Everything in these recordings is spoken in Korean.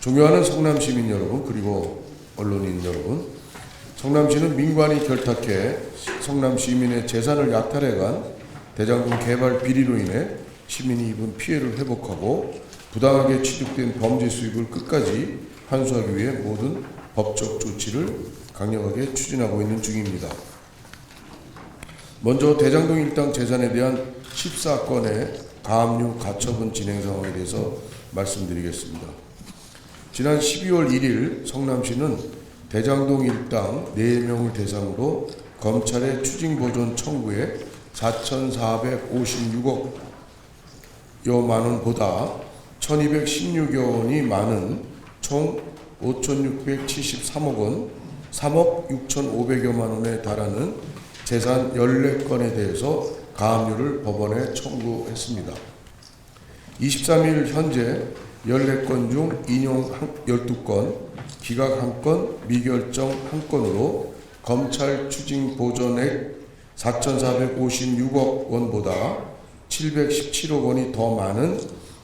존경하는 성남시민 여러분, 그리고 언론인 여러분, 성남시는 민관이 결탁해 성남시민의 재산을 약탈해간 대장동 개발 비리로 인해 시민이 입은 피해를 회복하고 부당하게 취득된 범죄 수익을 끝까지 환수하기 위해 모든 법적 조치를 강력하게 추진하고 있는 중입니다. 먼저 대장동 일당 재산에 대한 14건의 가압류 가처분 진행 상황에 대해서 말씀드리겠습니다. 지난 12월 1일 성남시는 대장동 일당 4명을 대상으로 검찰의 추징보존 청구에 4,456억여 만원보다 1,216여 원이 많은 총 5,673억 원, 3억 6,500여만 원에 달하는 재산 14건에 대해서 가압류를 법원에 청구했습니다. 23일 현재 14건 중 인용 12건, 기각 1건, 미결정 1건으로 검찰 추징 보존액 4,456억 원보다 717억 원이 더 많은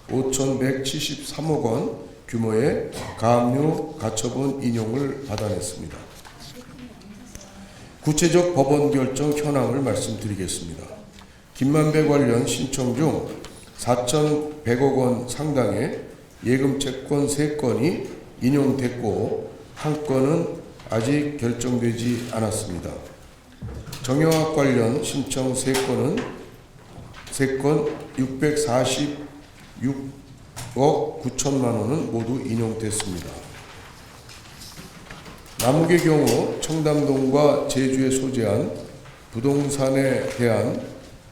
5,173억 원 규모의 가압류 가처분 인용을 받아냈습니다. 구체적 법원 결정 현황을 말씀드리겠습니다. 김만배 관련 신청 중 4,100억 원 상당의 예금 채권 3건이 인용됐고 1건은 아직 결정되지 않았습니다. 정영학 관련 신청 3건 646억 9천만 원은 모두 인용됐습니다. 남욱의 경우 청담동과 제주에 소재한 부동산에 대한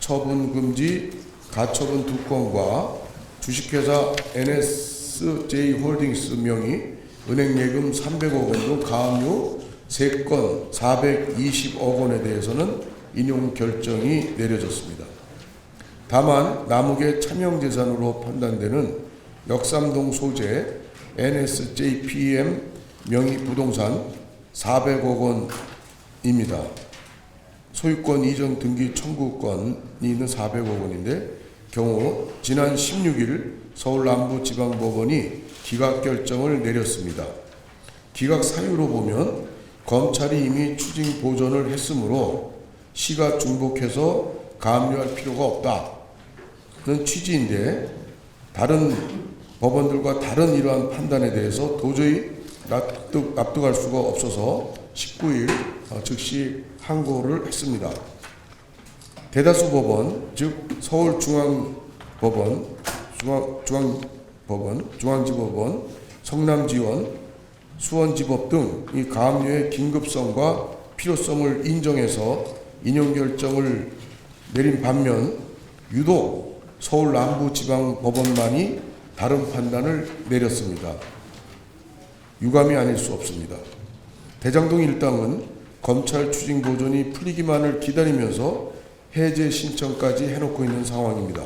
처분금지 가처분 2건과 주식회사 NSJ홀딩스 명의 은행 예금 300억 원 등 가압류 3건 420억 원에 대해서는 인용 결정이 내려졌습니다. 다만 남욱의 차명재산으로 판단되는 역삼동 소재 NSJPM 명의 부동산 400억 원입니다. 소유권 이전 등기 청구권이 있는 400억 원인데 경우 지난 16일 서울남부지방법원이 기각 결정을 내렸습니다. 기각 사유로 보면 검찰이 이미 추징 보존을 했으므로 시가 중복해서 가압류할 필요가 없다는 취지인데 다른 법원들과 다른 이러한 판단에 대해서 도저히 납득할 수가 없어서 19일 즉시 항고를 했습니다. 대다수 법원, 즉 서울중앙법원, 중앙지법원, 성남지원, 수원지법 등 이 가압류의 긴급성과 필요성을 인정해서 인용 결정을 내린 반면 유독 서울 남부지방법원만이 다른 판단을 내렸습니다. 유감이 아닐 수 없습니다. 대장동 일당은 검찰 추징 보존이 풀리기만을 기다리면서 해제 신청까지 해놓고 있는 상황입니다.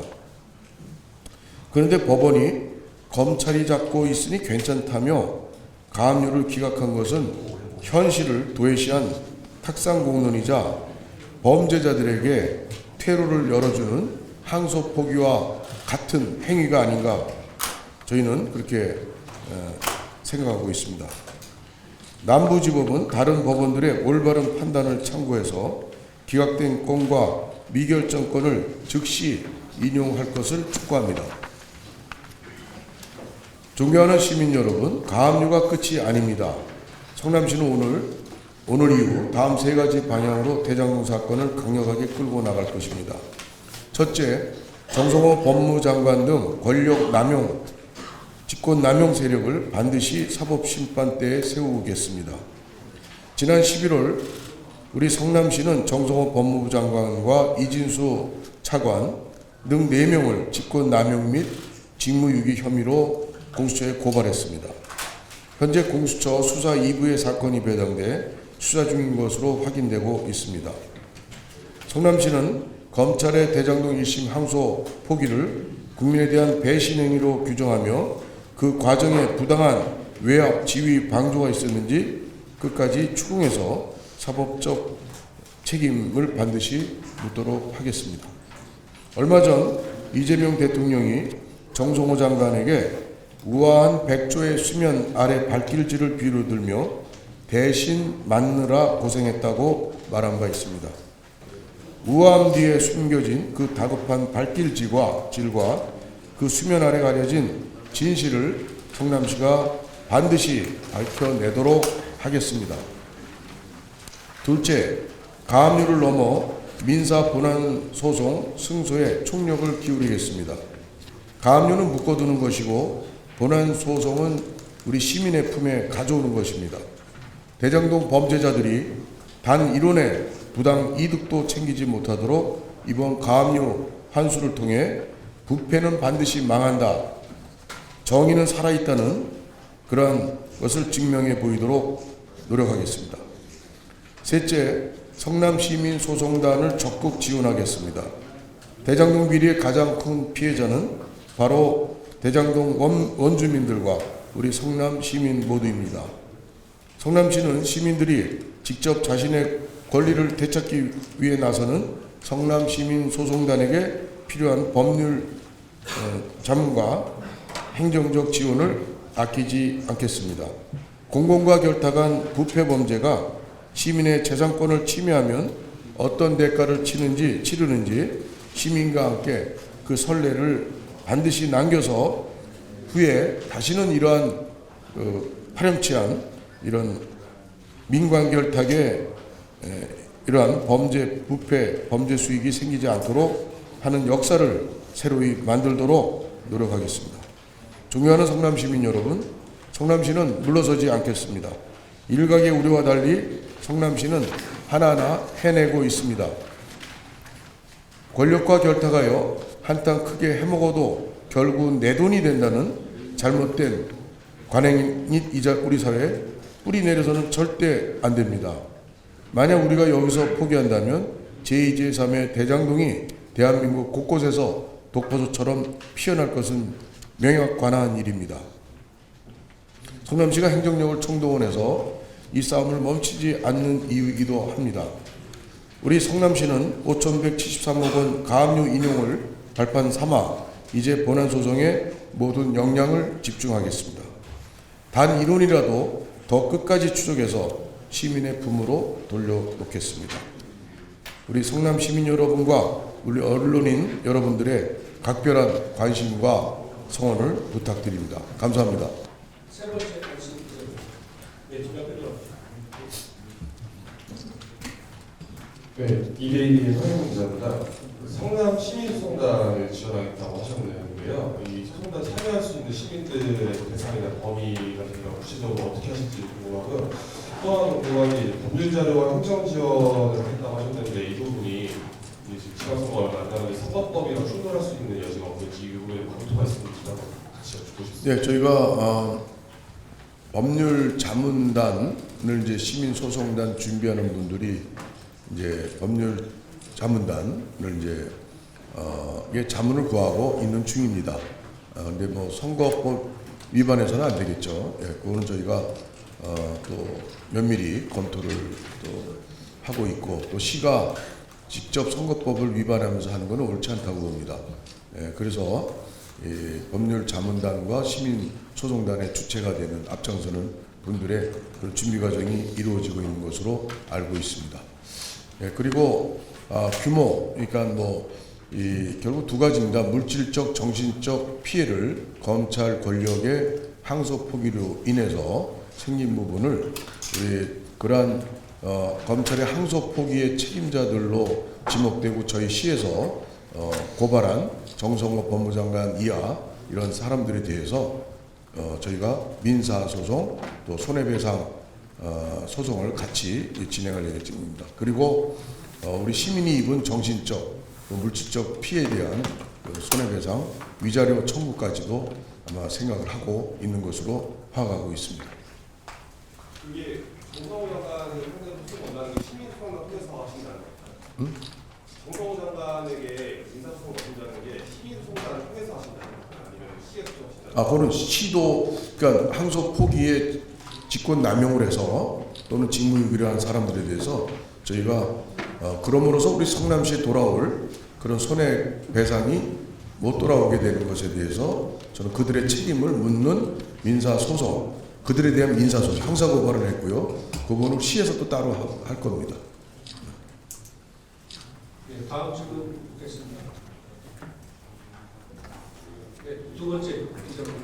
그런데 법원이 검찰이 잡고 있으니 괜찮다며 가압류를 기각한 것은 현실을 도외시한 탁상공론이자 범죄자들에게 퇴로를 열어주는 항소 포기와 같은 행위가 아닌가 저희는 그렇게 생각하고 있습니다. 남부지법은 다른 법원들의 올바른 판단을 참고해서 기각된 건과 미결정권을 즉시 인용할 것을 촉구합니다. 존경하는 시민 여러분, 가압류가 끝이 아닙니다. 성남시는 오늘 이후 다음 3가지 방향으로 대장동 사건을 강력하게 끌고 나갈 것입니다. 첫째, 정성호 법무장관 등 권력 남용, 직권 남용 세력을 반드시 사법심판대에 세우겠습니다. 지난 11월 우리 성남시는 정성호 법무부 장관과 이진수 차관 등 4명을 직권 남용 및 직무유기 혐의로 공수처에 고발했습니다. 현재 공수처 수사 2부의 사건이 배당돼 수사 중인 것으로 확인되고 있습니다. 성남시는 검찰의 대장동 1심 항소 포기를 국민에 대한 배신 행위로 규정하며 그 과정에 부당한 외압, 지휘, 방조가 있었는지 끝까지 추궁해서 사법적 책임을 반드시 묻도록 하겠습니다. 얼마 전 이재명 대통령이 정성호 장관에게 우아한 백조의 수면 아래 발길질을 비유로 들며 대신 맞느라 고생했다고 말한 바 있습니다. 우아함 뒤에 숨겨진 그 다급한 발길질과 그 수면 아래 가려진 진실을 성남시가 반드시 밝혀내도록 하겠습니다. 둘째, 가압류를 넘어 민사 본안 소송 승소에 총력을 기울이겠습니다. 가압류는 묶어두는 것이고 본안 소송은 우리 시민의 품에 가져오는 것입니다. 대장동 범죄자들이 단 1원의 부당 이득도 챙기지 못하도록 이번 가압류 환수를 통해 부패는 반드시 망한다, 정의는 살아있다는 그러한 것을 증명해 보이도록 노력하겠습니다. 셋째, 성남시민소송단을 적극 지원하겠습니다. 대장동 비리의 가장 큰 피해자는 바로 대장동 원주민들과 우리 성남시민 모두입니다. 성남시는 시민들이 직접 자신의 권리를 되찾기 위해 나서는 성남시민소송단에게 필요한 법률 자문과 행정적 지원을 아끼지 않겠습니다. 공공과 결탁한 부패 범죄가 시민의 재산권을 침해하면 어떤 대가를 치르는지 시민과 함께 그 선례를 반드시 남겨서 후에 다시는 이러한 파렴치한 이런 민관 결탁의 이러한 부패 범죄 수익이 생기지 않도록 하는 역사를 새로이 만들도록 노력하겠습니다. 존경하는 성남시민 여러분, 성남시는 물러서지 않겠습니다. 일각의 우려와 달리 성남시는 하나하나 해내고 있습니다. 권력과 결탁하여 한탕 크게 해먹어도 결국 내 돈이 된다는 잘못된 관행이 우리 사회에 뿌리 내려서는 절대 안 됩니다. 만약 우리가 여기서 포기한다면 제2, 제3의 대장동이 대한민국 곳곳에서 독버섯처럼 피어날 것은 명확관한 일입니다. 성남시가 행정력을 총동원해서 이 싸움을 멈추지 않는 이유이기도 합니다. 우리 성남시는 5,173억 원 가압류 인용을 발판 삼아 이제 본안 소송에 모든 역량을 집중하겠습니다. 단 1원이라도 더 끝까지 추적해서 시민의 품으로 돌려놓겠습니다. 우리 성남 시민 여러분과 우리 언론인 여러분들의 각별한 관심과 성원을 부탁드립니다. 감사합니다. 세 번째 관심 네, 이대일의 서영훈 기자입니다. 성남 시민소송단을 지원하겠다고 하셨는데요. 이 소송단 참여할 수 있는 시민들의 대상이나 범위 같은 거 구체적으로 어떻게 하실지 궁금하고요. 또한 궁금한 법률 자료와 행정 지원을 했다고 하셨는데 이 부분이 지금 지방선거 얼마 안 남았는데 선거법이랑 충돌할 수 있는 여지가 없는지 이 부분에 검토가 있는지 같이 여쭙고 싶습니다. 네, 저희가 법률 자문단을 이제 시민소송단 준비하는 분들이 이제 법률 자문단을 이제 자문을 구하고 있는 중입니다. 근데 뭐 선거법 위반해서는 안 되겠죠. 예, 그거는 저희가 또 면밀히 검토를 또 하고 있고 또 시가 직접 선거법을 위반하면서 하는 것은 옳지 않다고 봅니다. 예, 그래서 법률 자문단과 시민 소송단의 주체가 되는 앞장서는 분들의 그런 준비 과정이 이루어지고 있는 것으로 알고 있습니다. 예, 그리고 규모, 그러니까 결국 두 가지입니다. 물질적, 정신적 피해를 검찰 권력의 항소 포기로 인해서 생긴 부분을 그러한 검찰의 항소 포기의 책임자들로 지목되고 저희 시에서 고발한 정성호 법무장관 이하 이런 사람들에 대해서 저희가 민사소송 또 손해배상 소송을 같이 진행할 예정입니다. 그리고 우리 시민이 입은 정신적, 물질적 피해에 대한 손해배상, 위자료 청구까지도 아마 생각을 하고 있는 것으로 파악하고 있습니다. 이게 정성호 장관의 상대로 소송 원하는 게 시민소송을 통해서 하신다는 건가요? 정성호 장관에게 민사소송을 거둔다는 게 시민소송단을 통해서 하신다는 건가요? 아니면 시에서 하신다는 건가요? 그거는 시도, 그러니까 항소 포기에 직권 남용을 해서 또는 직무유기를 한 사람들에 대해서 저희가 그럼으로써 우리 성남시에 돌아올 그런 손해배상이 못 돌아오게 되는 것에 대해서 저는 그들의 책임을 묻는 민사소송, 그들에 대한 민사소송, 형사고발을 했고요. 그 부분을 시에서 또 따로 할 겁니다. 네, 다음 질문 보겠습니다. 네, 두 번째 기자분.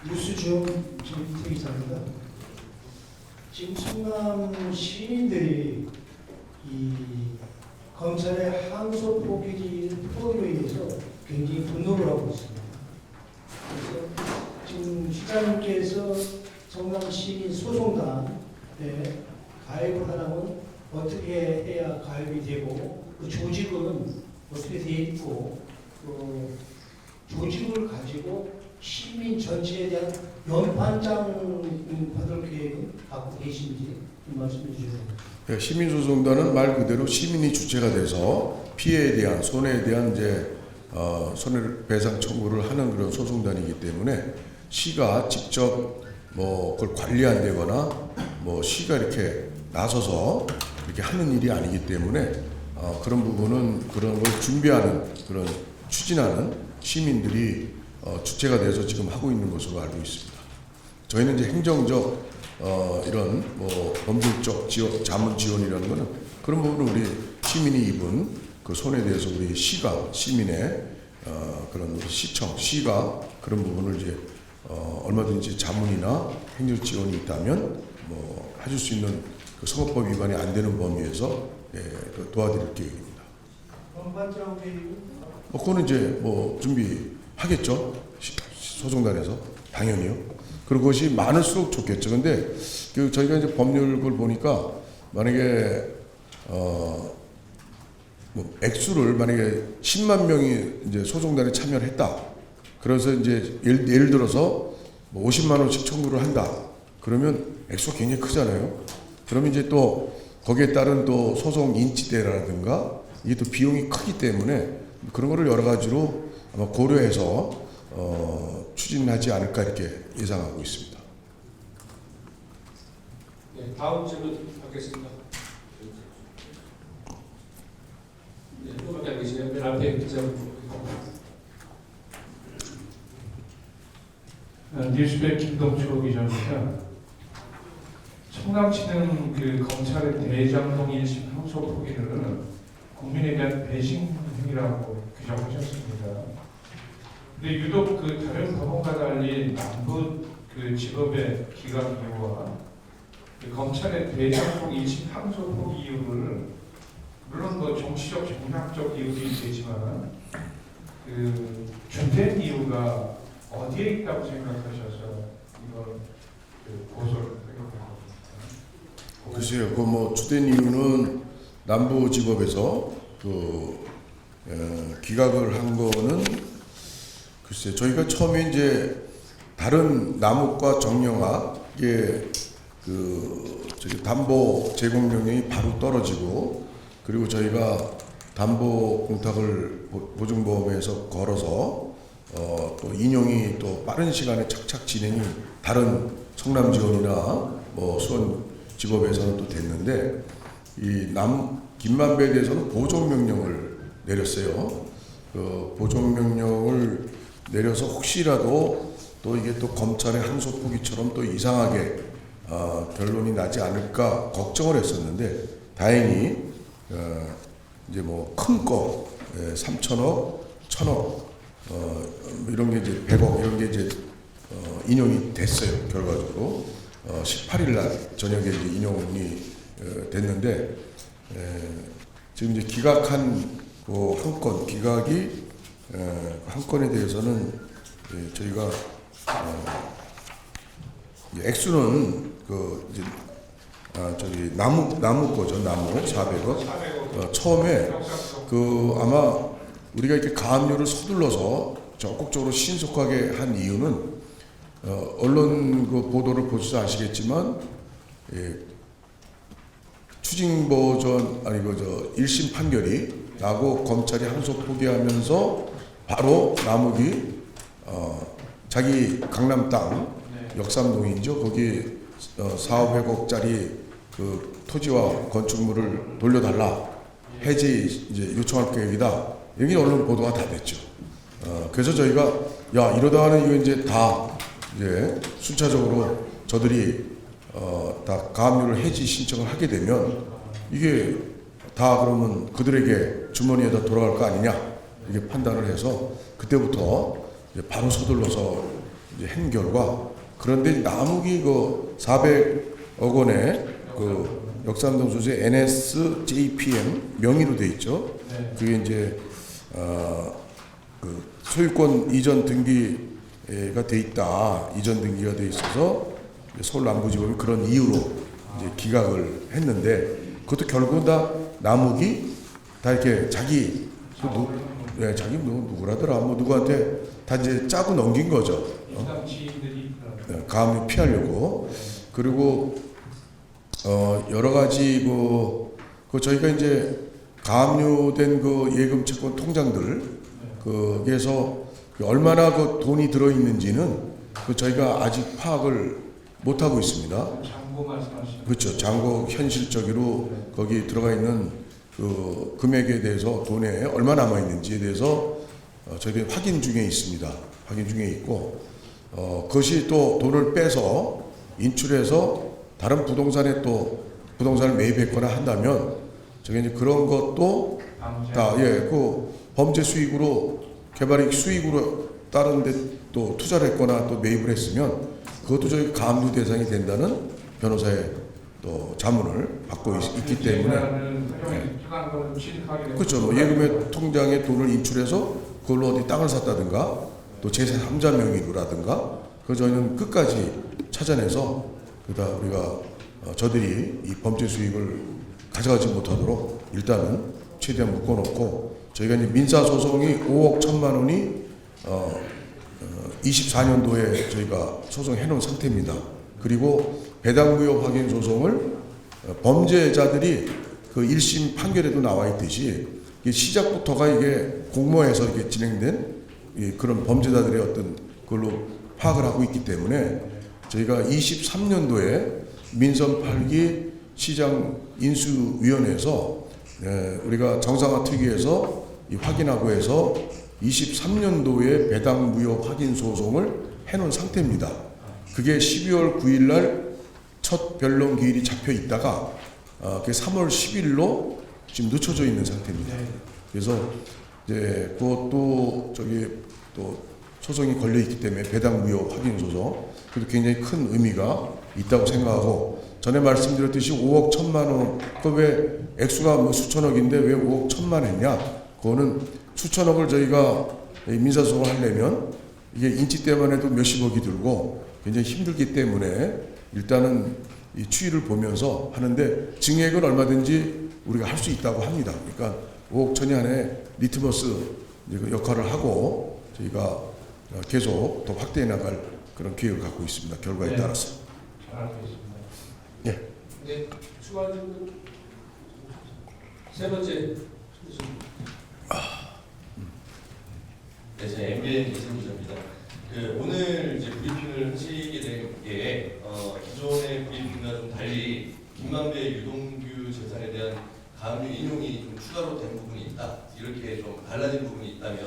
뉴스중 김태 기자입니다. 지금 성남 시민들이 이 검찰의 항소 포기로 인해서 굉장히 분노를 하고 있습니다. 그래서 지금 시장님께서 성남 시민 소송단에 가입을 하려면 어떻게 해야 가입이 되고 그 조직은 어떻게 되어 있고 그 조직을 가지고 시민 전체에 대한 연판장 받을 계획은 갖고 계신지 좀 말씀해 주세요. 네, 시민소송단은 말 그대로 시민이 주체가 돼서 피해에 대한 손해에 대한 이제 손해배상 청구를 하는 그런 소송단이기 때문에 시가 직접 뭐 그걸 관리한다거나 뭐 시가 이렇게 나서서 이렇게 하는 일이 아니기 때문에 그런 부분은 그런 걸 준비하는 그런 추진하는 시민들이 주체가 돼서 지금 하고 있는 것으로 알고 있습니다. 저희는 이제 행정적 이런 뭐 법률적 지원, 자문 지원이라는 거는 그런 부분은 우리 시민이 입은 그 손에 대해서 우리 시가 시민의 그런 우리 시청 시가 그런 부분을 이제 얼마든지 자문이나 행정 지원이 있다면 뭐 해줄 수 있는 그 선거법 위반이 안 되는 범위에서 그 도와드릴 계획입니다. 연판장 계획은 뭐 그거는 이제 뭐 준비하겠죠. 소송단에서 당연히요. 그리고 그것이 많을수록 좋겠죠. 근데 그 저희가 이제 법률을 보니까 만약에 뭐 액수를 만약에 10만 명이 이제 소송단에 참여를 했다. 그래서 이제 예를 들어서 뭐 50만 원씩 청구를 한다. 그러면 액수가 굉장히 크잖아요. 그러면 이제 또 거기에 따른 또 소송 인지대라든가 이게 또 비용이 크기 때문에 그런 거를 여러 가지로 아마 고려해서 추진하지 않을까 이렇게 예상하고 있습니다. 네, 다음 질문 받겠습니다. 네, 누가 계시네요. 맨 앞에 기자분. 뉴스백 김동초 기자입니다. 청남시는 그 검찰의 대장동 1심 항소 포기를 국민에 대한 배신 행위라고 규정하셨습니다. 근데 유독 그 다른 법원과 달리 남부 그 직업의 기각 이유와 그 검찰의 대장동 1심 항소 포기 이유를 물론 뭐 정치적 정략적 이유도 되지만 그 주된 이유가 어디에 있다고 생각하셔서 이걸 그 고소를 하게 된 겁니까? 글쎄요, 그 뭐 주된 이유는 남부지법에서 그 기각을 한 거는 글쎄 저희가 처음에 이제 다른 남욱과 정영학의 그 저기 담보 제공 명령이 바로 떨어지고 그리고 저희가 담보 공탁을 보증보험에서 걸어서 또 인용이 또 빠른 시간에 착착 진행이 다른 성남지원이나 뭐 수원지법에서는 또 됐는데 이 김만배에 대해서는 보존명령을 내렸어요. 그 보존명령을 내려서 혹시라도 또 이게 또 검찰의 항소 포기처럼 또 이상하게 결론이 나지 않을까 걱정을 했었는데 다행히 이제 뭐 큰 거 3천억, 1천억 이런 게 이제 100억 이런 게 이제 인용이 됐어요. 결과적으로 18일 날 저녁에 이제 인용이 됐는데 지금 이제 기각한 그 한 건 기각이 한 건에 대해서는 저희가 이제 액수는 그 이제 저기 나무 거죠. 나무 400억. 처음에 그 아마 우리가 이렇게 가압류를 서둘러서 적극적으로 신속하게 한 이유는 언론 그 보도를 보셔서 아시겠지만 추징 버전 아니고 저 1심 판결이 나고 검찰이 항소 포기하면서 바로 남욱이 자기 강남 땅 역삼동이죠. 거기 4, 500억짜리 그 토지와 건축물을 돌려달라. 해지 이제 요청할 계획이다. 여기 언론 보도가 다 됐죠. 그래서 저희가 야 이러다가는 이거 이제 다 이제 순차적으로 저들이 다 가압류를 해지 신청을 하게 되면 이게 다 그러면 그들에게 주머니에다 돌아갈 거 아니냐 이게 판단을 해서 그때부터 이제 바로 서둘러서 이제 한 결과 그런데 남욱이 그 400억 원의 그 역삼동 소재 NSJPM 명의로 돼 있죠. 네. 그게 이제 그 소유권 이전 등기가 돼 있다. 이전 등기가 돼 있어서 서울 남부지법이 그런 이유로 이제 기각을 했는데 그것도 결국은 다 남욱이 다 이렇게 자기 자기 누구라더라 뭐 누구한테 다 이제 짜고 넘긴 거죠. 이상 지인들이 가압류 피하려고. 그리고 여러 가지 그 저희가 이제 가압류된 그 예금 채권 통장들 거기에서 얼마나 그 돈이 들어 있는지는 그 저희가 아직 파악을 못 하고 있습니다. 장고 말씀하시는 그렇죠. 잔고 현실적으로 거기 들어가 있는 그 금액에 대해서 돈에 얼마 남아 있는지에 대해서 저희들이 확인 중에 있습니다. 확인 중에 있고 그것이 또 돈을 빼서 인출해서 다른 부동산에 또 부동산을 매입했거나 한다면 저게 이제 그런 것도 다 그 범죄 수익으로 개발이익 수익으로 다른 데 또 투자를 했거나 또 매입을 했으면 그것도 저희 가압류 대상이 된다는 변호사의 또 자문을 받고 있기 때문에 그렇죠. 뭐 예금의 통장에 돈을 인출해서 그걸로 어디 땅을 샀다든가 또 제3자 명의로라든가 그 저희는 끝까지 찾아내서 그다 우리가 저들이 이 범죄 수익을 가져가지 못하도록 일단은 최대한 묶어놓고 저희가 이제 민사 소송이 5억 1천만 원이 24년도에 저희가 소송해 놓은 상태입니다. 그리고 배당무효 확인 소송을 범죄자들이 그 1심 판결에도 나와 있듯이 시작부터가 이게 공모해서 이렇게 진행된 그런 범죄자들의 어떤 걸로 파악을 하고 있기 때문에 저희가 23년도에 민선 8기 시장 인수위원회에서 우리가 정상화 특위에서 확인하고 해서 23년도에 배당 무효 확인 소송을 해놓은 상태입니다. 그게 12월 9일 날 첫 변론 기일이 잡혀 있다가 그게 3월 10일로 지금 늦춰져 있는 상태입니다. 그래서 이제 그것도 저기 또 소송이 걸려 있기 때문에 배당 무효 확인 소송 그래도 굉장히 큰 의미가 있다고 생각하고 전에 말씀드렸듯이 5억 1천만 원 그 왜 액수가 뭐 수천억인데 왜 5억 1천만 했냐 그거는 수천억을 저희가 민사소송을 하려면 이게 인치 때만 해도 몇십억이 들고 굉장히 힘들기 때문에 일단은 이 추이를 보면서 하는데 증액은 얼마든지 우리가 할 수 있다고 합니다. 그러니까 5억 천이 안에 리트머스 역할을 하고 저희가 계속 더 확대해 나갈 그런 계획을 갖고 있습니다. 결과에 따라서. 잘 알고 있습니다. 예. 네, 추가 질문. 세 번째. 네, 제 MBN 이승기자입니다. 오늘 이제 브리핑을 하시게 된 게 기존의 브리핑과 좀 달리 김만배 유동규 재산에 대한 가압류 인용이 좀 추가로 된 부분이 있다. 이렇게 좀 달라진 부분이 있다면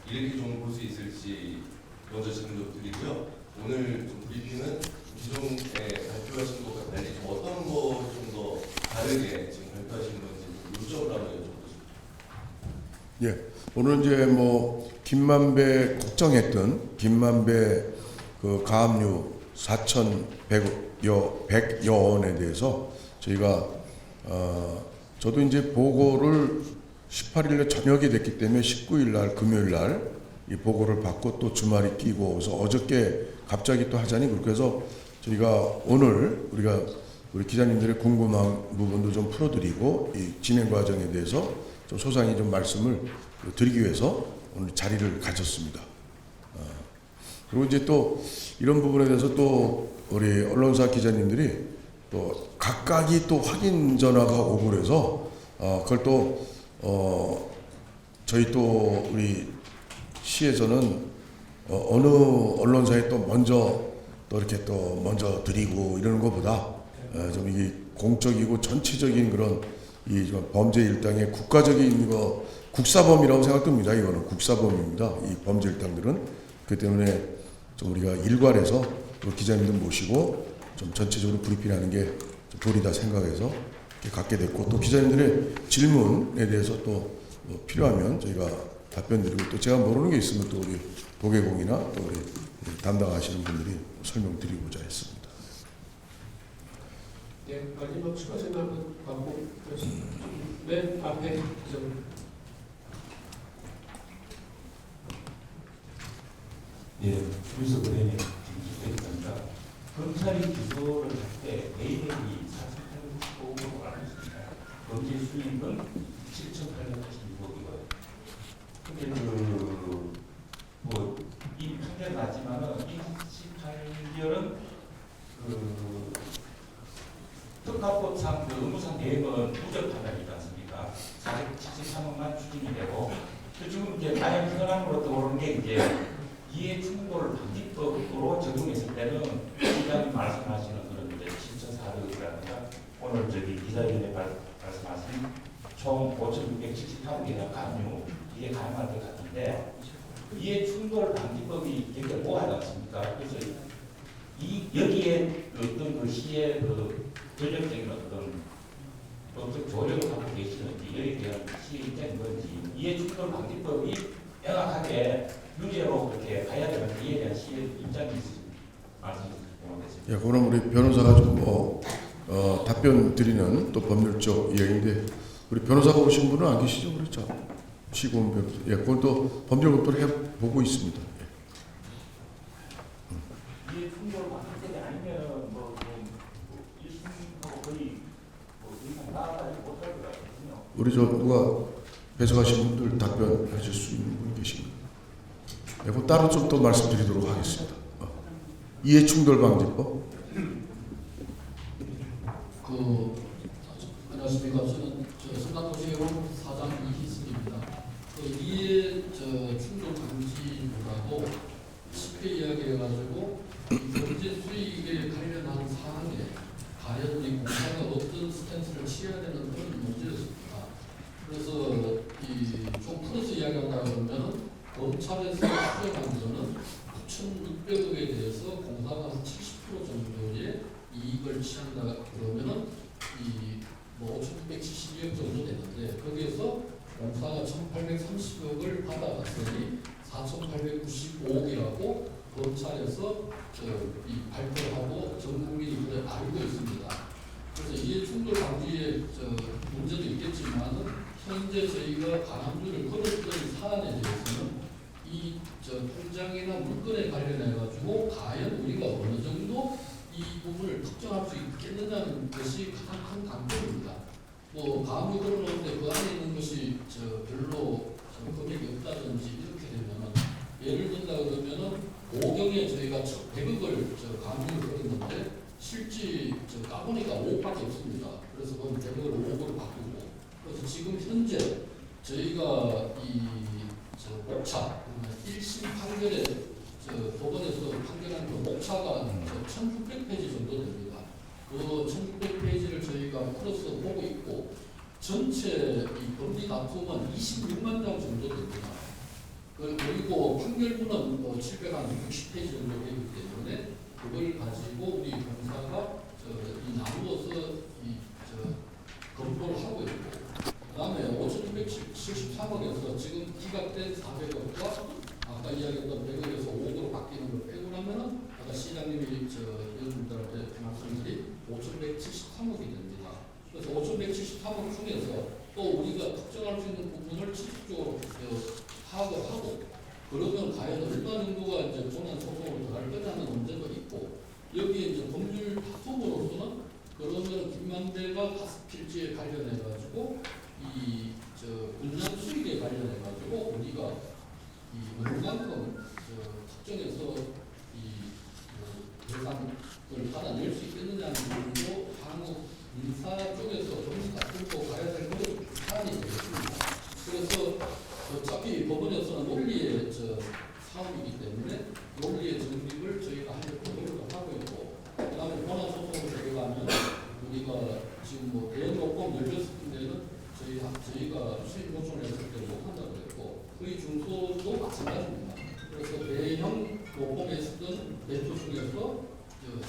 이렇게 좀 볼 수 있을지 먼저 질문도 드리고요. 오늘 좀 브리핑은 기존에 발표하신 것과 달리 좀 어떤 거 좀 더 다르게 지금 발표하신 건지 요점을 한번 여쭤보겠습니다. 예. 오늘 이제 뭐 김만배 걱정했던 김만배 그 가압류 4,100여 원에 대해서 저희가 저도 이제 보고를 18일에 저녁에 됐기 때문에 19일 날 금요일 날 이 보고를 받고 또 주말이 끼고 그래서 어저께 갑자기 또 하자니 그렇게 해서 저희가 오늘 우리 기자님들의 궁금한 부분도 좀 풀어드리고 이 진행 과정에 대해서 좀 소상히 좀 말씀을 드리기 위해서 오늘 자리를 가졌습니다. 그리고 이제 또 이런 부분에 대해서 또 우리 언론사 기자님들이 또 각각이 또 확인 전화가 오고 그래서 그걸 또 저희 또 우리 시에서는 어느 언론사에 또 먼저 또 이렇게 또 먼저 드리고 이러는 것보다 좀 이게 공적이고 전체적인 그런 이 범죄 일당의 국가적인 거 국사범이라고 생각됩니다. 이거는 국사범입니다. 이 범죄 일당들은. 그 때문에 좀 우리가 일괄해서 또 기자님들 모시고 좀 전체적으로 브리핑하는 게 도리다 생각해서 이렇게 갖게 됐고, 또 기자님들의 질문에 대해서 또 필요하면 저희가 답변 드리고, 또 제가 모르는 게 있으면 또 우리 도개공이나 또 우리 담당하시는 분들이 설명드리고자 했습니다. 네, 마지막 추가 질문 받고 맨 앞에 기자님. 예, 주유소 은행에 김기태입니다. 검찰이 기소를 할 때 매일이 4,895억으로 알고 있습니다. 범죄 수익은 7,886억이고요. 근데 이 판결 맞지만은 28개월은 특가법상 의무상 내역은 무죄 판단이지 않습니까? 473억만 추징이 되고, 지금 이제 가장 현황으로 떠오르는 게 이제 이해충돌 방지법으로 적용했을 때는 시장이 말씀하시는 그런 이제 7,400억이라든가 오늘 저기 기자회견에 말씀하신 총 5,673억에 대한 감유, 이게 가능할 것 같은데, 이해충돌 방지법이 되게 모호하지 않습니까? 그래서 여기에 어떤 그 시의 그 전력적인 어떤 법적 조력을 갖고 계시는지, 여기에 대한 시의 입장이 뭔지, 이해충돌 방지법이 명확하게 유죄로 그렇게 가야 되는 이에 대한 시의 입장이 있으신 말씀 부탁드립니다. 예, 그럼 우리 변호사가 좀 답변 드리는 또 법률적 이야기인데, 우리 변호사가 오신 분은 안 계시죠? 그렇죠? 시공 변호사. 예, 그건 또 법률 검토를 해보고 있습니다. 이게 충돌 방지법이 아니면 일심하고 거의 이상 나아가지 못할 것 같거든요. 우리 저 누가 배석하신 분들 답변하실 수 있는 분 계십니까? 네, 그럼 따로 좀 더 말씀드리도록 하겠습니다. 이해충돌방지법. 안녕하십니까. 저는 성남도시의원 사장 이희승입니다. 이해 충돌 방지법하고 쉽게 이야기해가지고 범죄 수익에 관련한 사항에 과연 이 공사가 어떤 스탠스를 취해야 되는 그런 문제였습니다. 그래서 좀 풀어서 이야기한다 그러면 검찰에서 추정한 거는 9,600억에 대해서 공사가 한 70% 정도의 이익을 취한다 그러면은 5,672억 정도 되는데, 거기에서 공사가 1,830억을 받아갔으니 4,895억이라고 검찰에서 발표를 하고 전 국민이 그래 알고 있습니다. 그래서 이해 충돌 방지의 문제도 있겠지만은 현재 저희가 가압류를 걸었던 사안에 대해서는 이 통장이나 물건에 관련해 가지고 과연 우리가 어느 정도 이 부분을 특정할 수 있겠느냐는 것이 가장 큰 강점입니다. 가압류 걸어놓는데 그 안에 있는 것이 별로 금액이 없다든지 이렇게 되면은, 예를 든다 그러면은 5경에 저희가 100억을 가압류를 걸었는데 실제 까보니까 5억밖에 없습니다. 그래서 그건 100억을 5억으로 바꾸고, 그래서 지금 현재 저희가 목차 1심 판결에 법원에서 판결한 그 목차가 1,600페이지 정도 됩니다. 그 1,600페이지를 저희가 풀어서 보고 있고, 전체 이 법리 다툼은 26만 장 정도 됩니다. 그리고 판결문은 760페이지 정도 되기 때문에 그걸 가지고 우리 검사가 나누어서 검토를 하고 있고, 그 다음에 5,673억에서 지금 기각된 400억과 아까 이야기했던 100억에서 5억으로 바뀌는 걸 빼고 나면은 아까 시장님이 여러분들한테 말씀드린 5,173억이 됩니다. 그래서 5,173억 중에서 또 우리가 특정할 수 있는 부분을 지속적으로 파악을 하고, 그러면 과연 얼마 정도가 이제 본안 소송으로 들어갈 거냐는 문제도 있고, 여기에 이제 법률 다툼으로서는 그러면 김만배가 가습필지에 관련해 가지고 분산 수익에 관련해 가지고 우리가 얼마만큼 특정해서 대상을 받아낼 수 있겠느냐는 부분도 향후 인사 쪽에서 좀 다투고 가야 될 그런 사안이 되겠습니다. 그래서 어차피 법원에서는 논리의 사업이기 때문에 논리의 정립을 저희가 하려고 노력을 하고 있고, 그 다음에 본안 소송으로 들어가면 우리가 지금 대형 요건 열렸을 때는 모범했던 대표 중에서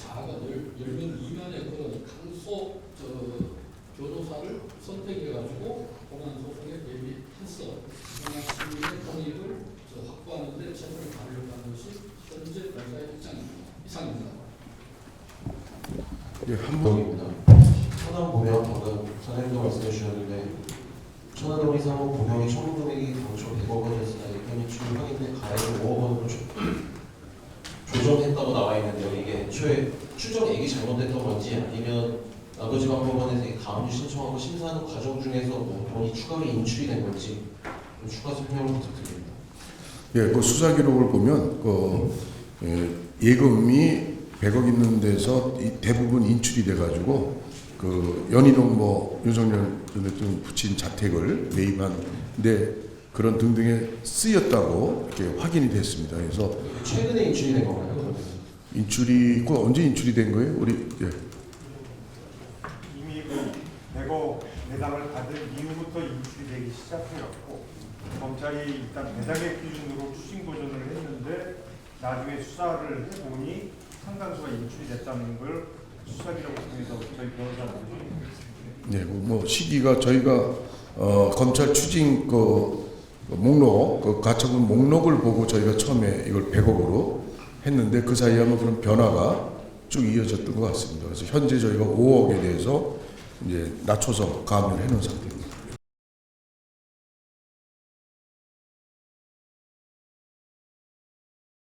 자가 10명 미만의 그런 강소 변호사를 선택해가지고 공안 소송에 대비해서 시민의 권익을 확보하는 데 최선을 다하려는 것이 현재 변호사의 입장입니다. 이상입니다. 예, 한번 입니다. 천안 보명 방금 사장님도 말씀해 주셨는데 천안동이 사고 보명이 총금액이 당초 100억 원이었으나 이렇게 추후 확인돼 가액을 5억 원으로 조정했다고 나와 있는데요. 이게 애초에 추정액이 잘못됐던 건지 아니면 남부지방법원에서 가압류 신청하고 심사하는 과정 중에서 뭐 돈이 추가로 인출이 된 건지 좀 추가 설명을 부탁드립니다. 예, 그 수사 기록을 보면 예금이 100억 있는 데서 대부분 인출이 돼가지고 그 연희동 윤석열 전 대통령 부친 자택을 매입한데 그런 등등에 쓰였다고 이렇게 확인이 됐습니다. 그래서 최근에 인출이 된 건가요? 그러면? 인출이 그 언제 인출이 된 거예요? 우리 예. 이미 그 100억 배당을 받은 이후부터 인출이 되기 시작해왔고 검찰이 일단 배당액 기준으로 추징 도전을 했는데 나중에 수사를 해보니 상당수가 인출이 됐다는 걸 수사 기록을 통해서 저희 변호사들이 네, 뭐 시기가 저희가 검찰 추징 목록 가처분 목록을 보고 저희가 처음에 이걸 100억으로 했는데 그 사이에 아마 그런 변화가 쭉 이어졌던 것 같습니다. 그래서 현재 저희가 5억에 대해서 이제 낮춰서 가압류를 해놓은 상태입니다.